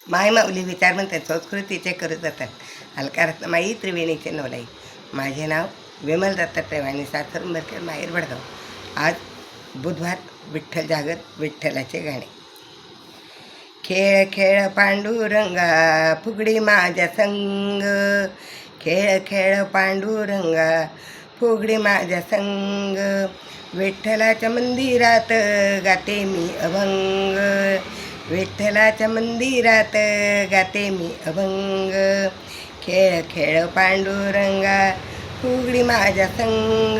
माय माऊली विचार म्हणतात संस्कृतीचे करत जातात अलकारात माई त्रिवेणीचे नवलाई. माझे नाव विमल दत्तात्रय वाणी, सासर माहेर वडगाव. आज बुधवार, विठ्ठल जागत विठ्ठलाचे गाणे. खेळ खेळ पांडुरंगा फुगडी माझ्या संग, खेळ खेळ पांडुरंगा फुगडी माझ्या संग, विठ्ठलाच्या मंदिरात गाते मी अभंग, विठ्ठलाच्या मंदिरात गाते मी अभंग. खेळ खेळ पांडुरंगा फुगडी माझ्या संग,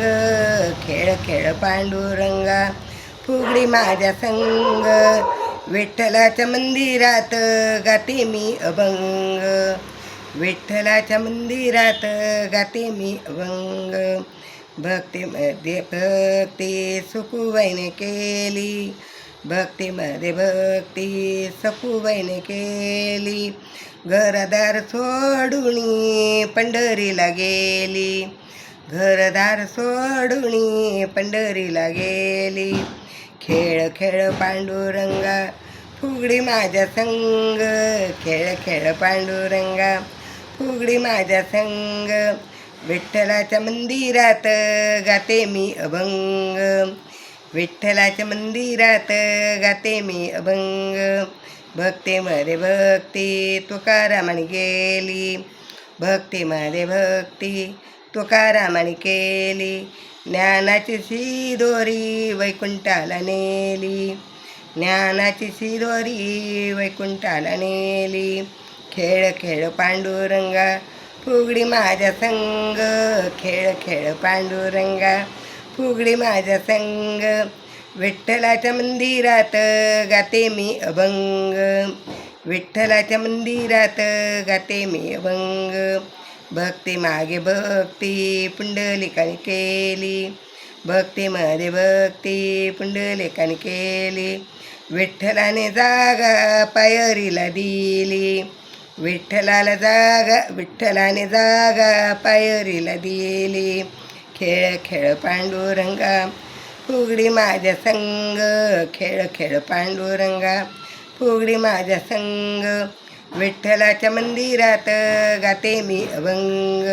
खेळ खेळ पांडुरंगा फुगडी माझ्या संग, विठ्ठलाच्या मंदिरात गाते मी अभंग, विठ्ठलाच्या मंदिरात गाते मी अभंग. भक्तीमध्ये भक्ती सुखूबाईने केली, भक्तीमध्ये भक्ती सखूबाईने केली, घरदार सोडून पंढरीला गेली, घरदार सोडून पंढरीला गेली. खेळ खेळ पांडुरंगा फुगडी माझ्या संग, खेळ खेळ पांडुरंगा फुगडी माझ्या संग, विठ्ठलाच्या मंदिरात गाते मी अभंग, विठ्ठलाच्या मंदिरात गाते मी अभंग. भक्तीमध्ये भक्ती तुकारामाने केली, भक्तीमध्ये भक्ती तुकारामाने केली, ज्ञानाची शिदोरी वैकुंठाला नेली, ज्ञानाची शिदोरी वैकुंठाला नेली. खेळ खेळ पांडुरंगा फुगडी माझ्या संग, खेळ खेळ पांडुरंगा फुगडी माझ्या संग, विठ्ठलाच्या मंदिरात गाते मी अभंग, विठ्ठलाच्या मंदिरात गाते मी अभंग. भक्ती मागे भक्ती पुंडलिकाने केली, भक्तीमध्ये भक्ती पुंडलिकाने केली, विठ्ठलाने जागा पायरीला दिली, विठ्ठलाला जागा विठ्ठलाने जागा पायरीला दिली. खेळ खेळ पांडुरंगा फुगडी माझ्या संग, खेळ खेळ पांडुरंगा फुगडी माझ्या संग, विठ्ठलाच्या मंदिरात गाते मी अभंग,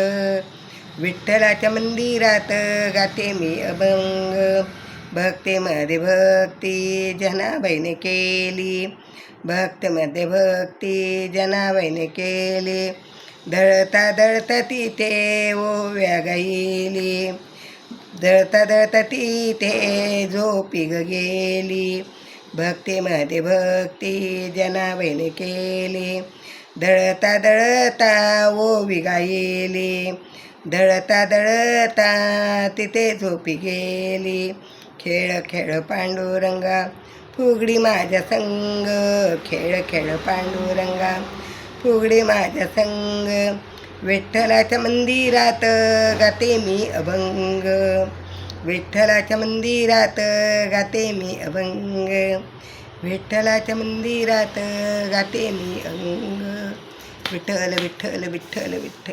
विठ्ठलाच्या मंदिरात गाते मी अभंग. भक्तीमध्ये भक्ती जनाबाईने केली, भक्तीमध्ये भक्ती जनाबाईने केली, दळता दळता तिथे ओव्या गायली, दळता दळता तिथे झोपी गेली, भक्तीमध्ये भक्ती जनाबाईने केली, दळता दळता ओवी गायली, दळता दळता तिथे झोपी गेली. खेळ खेळ पांडुरंगा फुगडी माझ्या संग, खेळ खेळ पांडुरंगा फुगडी माझ्या संग, विठ्ठलाच्या मंदिरात गाते मी अभंग, विठ्ठलाच्या मंदिरात गाते मी अभंग, विठ्ठलाच्या मंदिरात गाते मी अभंग. विठ्ठल विठ्ठल विठ्ठल विठ्ठल.